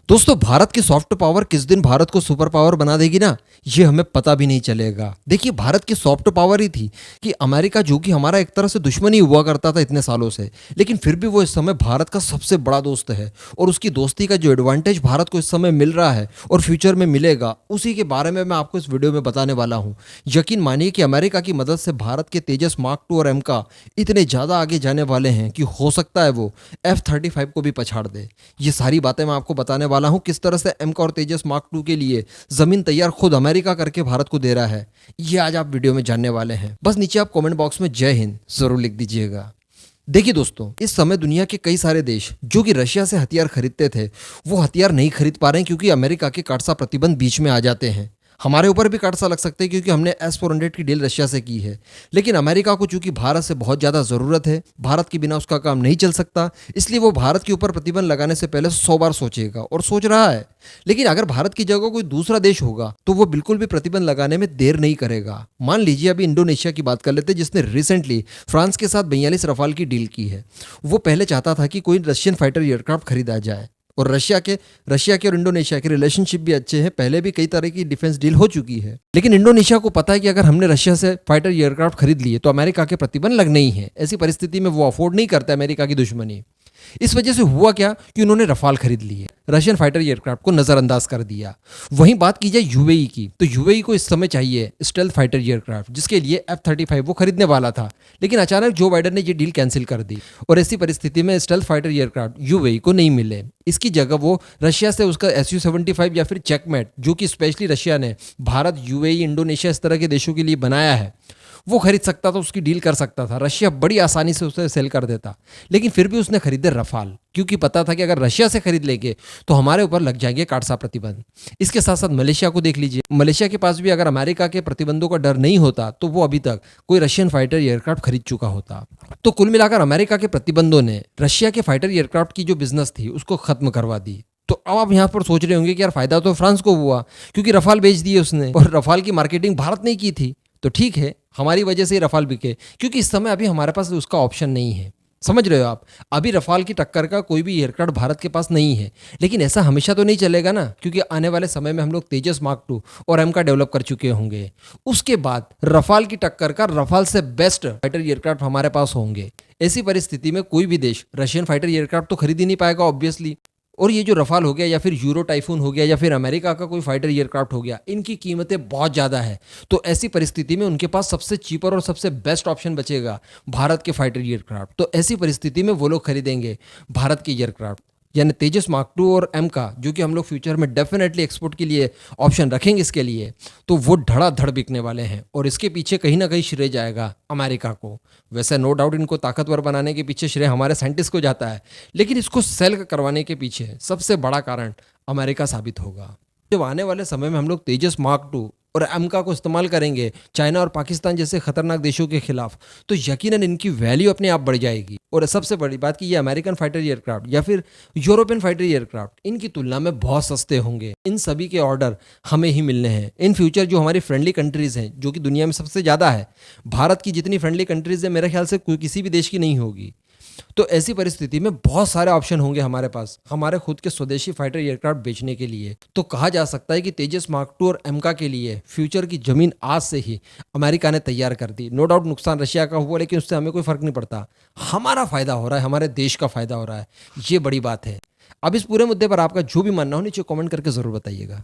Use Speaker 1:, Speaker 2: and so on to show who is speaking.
Speaker 1: दोस्तों, भारत की soft power किस दिन भारत को सुपर पावर बना देगी ना, ये हमें पता भी नहीं चलेगा। देखिए, भारत की सॉफ्ट पावर ही थी कि अमेरिका, जो कि हमारा एक तरह से दुश्मन ही हुआ करता था इतने सालों से, लेकिन फिर भी वो इस समय भारत का सबसे बड़ा दोस्त है। और उसकी दोस्ती का जो एडवांटेज भारत को इस समय मिल रहा है और फ्यूचर में मिलेगा, उसी के बारे में मैं आपको इस वीडियो में बताने वाला हूँ। यकीन मानिए कि अमेरिका की मदद से भारत के तेजस मार्क 2 और एम का इतने ज़्यादा आगे जाने वाले हैं कि हो सकता है वो F-35 को भी पछाड़ दे। ये सारी बातें मैं आपको बताने वाला हूं, किस तरह से एमका और तेजस मार्क 2 के लिए जमीन तैयार खुद अमेरिका करके भारत को दे रहा है। ये आज आप वीडियो में जानने वाले हैं। बस नीचे आप कमेंट बॉक्स में जय हिंद जरूर लिख दीजिएगा। देखिए दोस्तों, इस समय दुनिया के कई सारे देश जो कि रशिया से हथियार खरीदते थे, वो हथियार नहीं खरीद पा रहे हैं क्योंकि अमेरिका के काटसा प्रतिबंध बीच में आ जाते हैं। हमारे ऊपर भी काटसा लग सकते हैं क्योंकि हमने S-400 की डील रशिया से की है। लेकिन अमेरिका को चूंकि भारत से बहुत ज़्यादा ज़रूरत है, भारत के बिना उसका काम नहीं चल सकता, इसलिए वो भारत के ऊपर प्रतिबंध लगाने से पहले 100 बार सोचेगा और सोच रहा है। लेकिन अगर भारत की जगह कोई दूसरा देश होगा तो वो बिल्कुल भी प्रतिबंध लगाने में देर नहीं करेगा। मान लीजिए अभी इंडोनेशिया की बात कर लेते हैं, जिसने रिसेंटली फ्रांस के साथ 42 रफाल की डील की है। वो पहले चाहता था कि कोई रशियन फाइटर एयरक्राफ्ट खरीदा जाए, और रशिया के और इंडोनेशिया के रिलेशनशिप भी अच्छे हैं। पहले भी कई तरह की डिफेंस डील हो चुकी है। लेकिन इंडोनेशिया को पता है कि अगर हमने रशिया से फाइटर एयरक्राफ्ट खरीद लिए तो अमेरिका के प्रतिबंध लगने ही है। ऐसी परिस्थिति में वो अफोर्ड नहीं करता अमेरिका की दुश्मनी। इस वजह से हुआ क्या कि उन्होंने रफाल खरीद लिए, रशियन फाइटर एयरक्राफ्ट को नजरअंदाज कर दिया। वहीं बात की जाए यूएई की, तो यूएई को इस समय चाहिए स्टेल्थ फाइटर एयरक्राफ्ट, जिसके लिए F-35 वो खरीदने वाला था। लेकिन अचानक जो बाइडन ने ये डील कैंसिल कर दी और ऐसी परिस्थिति में स्टेल्थ फाइटर एयरक्राफ्ट यूएई को नहीं मिले। इसकी जगह वो रशिया से उसका Su-75 या फिर चेकमेट, जो कि स्पेशली रशिया ने भारत, यूएई, इंडोनेशिया इस तरह के देशों के लिए बनाया है, वो खरीद सकता था, उसकी डील कर सकता था। रशिया बड़ी आसानी से उसे सेल कर देता। लेकिन फिर भी उसने खरीदे रफाल, क्योंकि पता था कि अगर रशिया से खरीद लेंगे तो हमारे ऊपर लग जाएंगे काटसा प्रतिबंध। इसके साथ साथ मलेशिया को देख लीजिए। मलेशिया के पास भी अगर अमेरिका के प्रतिबंधों का डर नहीं होता तो वो अभी तक कोई रशियन फाइटर एयरक्राफ्ट खरीद चुका होता। तो कुल मिलाकर अमेरिका के प्रतिबंधों ने रशिया के फाइटर एयरक्राफ्ट की जो बिजनेस थी उसको खत्म करवा दी। तो अब आप यहाँ पर सोच रहे होंगे कि यार फायदा तो फ्रांस को हुआ क्योंकि रफाल बेच दिए उसने, और रफाल की मार्केटिंग भारत ने की थी। तो ठीक है, हमारी वजह से ही रफाल बिके, क्योंकि इस समय अभी हमारे पास उसका ऑप्शन नहीं है। समझ रहे हो आप? अभी रफाल की टक्कर का कोई भी एयरक्राफ्ट भारत के पास नहीं है। लेकिन ऐसा हमेशा तो नहीं चलेगा ना, क्योंकि आने वाले समय में हम लोग तेजस मार्क 2 और एम का डेवलप कर चुके होंगे। उसके बाद रफाल की टक्कर का, रफाल से बेस्ट फाइटर एयरक्राफ्ट हमारे पास होंगे। ऐसी परिस्थिति में कोई भी देश रशियन फाइटर एयरक्राफ्ट तो खरीद ही नहीं पाएगा ऑब्वियसली। और ये जो रफाल हो गया या फिर यूरो टाइफून हो गया या फिर अमेरिका का कोई फाइटर एयरक्राफ्ट हो गया, इनकी कीमतें बहुत ज़्यादा है। तो ऐसी परिस्थिति में उनके पास सबसे चीपर और सबसे बेस्ट ऑप्शन बचेगा भारत के फाइटर एयरक्राफ्ट। तो ऐसी परिस्थिति में वो लोग खरीदेंगे भारत के एयरक्राफ्ट, यानी तेजस मार्क 2 और एम का, जो कि हम लोग फ्यूचर में डेफिनेटली एक्सपोर्ट के लिए ऑप्शन रखेंगे इसके लिए। तो वो धड़ाधड़ बिकने वाले हैं और इसके पीछे कहीं ना कहीं श्रेय जाएगा अमेरिका को। वैसे नो डाउट इनको ताकतवर बनाने के पीछे श्रेय हमारे साइंटिस्ट को जाता है, लेकिन इसको सेल करवाने के पीछे सबसे बड़ा कारण अमेरिका साबित होगा। जब आने वाले समय में हम लोग तेजस मार्क 2 और एमका को इस्तेमाल करेंगे चाइना और पाकिस्तान जैसे खतरनाक देशों के खिलाफ, तो यकीनन इनकी वैल्यू अपने आप बढ़ जाएगी। और सबसे बड़ी बात कि ये अमेरिकन फाइटर एयरक्राफ्ट या फिर यूरोपियन फाइटर एयरक्राफ्ट इनकी तुलना में बहुत सस्ते होंगे। इन सभी के ऑर्डर हमें ही मिलने हैं। इन फ्यूचर जो हमारी फ्रेंडली कंट्रीज़ हैं, जो कि दुनिया में सबसे ज़्यादा है, भारत की जितनी फ्रेंडली कंट्रीज़ है मेरे ख्याल से कोई किसी भी देश की नहीं होगी। तो ऐसी परिस्थिति में बहुत सारे ऑप्शन होंगे हमारे पास, हमारे खुद के स्वदेशी फाइटर एयरक्राफ्ट बेचने के लिए। तो कहा जा सकता है कि तेजस मार्क 2 और एमका के लिए फ्यूचर की जमीन आज से ही अमेरिका ने तैयार कर दी। नो डाउट नुकसान रशिया का हुआ, लेकिन उससे हमें कोई फर्क नहीं पड़ता। हमारा फायदा हो रहा है, हमारे देश का फायदा हो रहा है। ये बड़ी बात है। अब इस पूरे मुद्दे पर आपका जो भी मानना हो नीचे कमेंट करके जरूर बताइएगा।